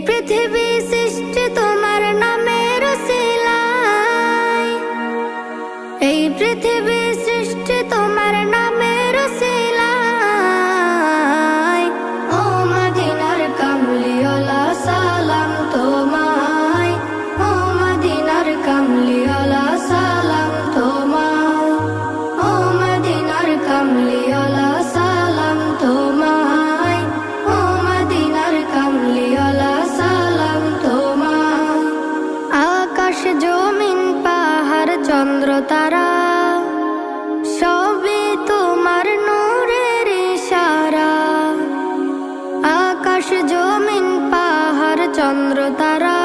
পৃথিবী সৃষ্টি তোমার নামের উসিলায়, এই পৃথিবী সৃষ্টি তোমার নামের উসিলায়। ও মদিনার কামলিওয়ালা সালাম তোমায়, ও মদিনার কামলিওয়ালা সালাম তোমায়, ও মদিনার কামলিওয়ালা সালাম তোমায়, ও মদিনার কামলিওয়ালা সালাম তোমায়। আকাশ জমিন পাহাড় চন্দ্র তারা সবই তোমার নূরের ইশারা। আকাশ জমিন পাহাড় চন্দ্র তারা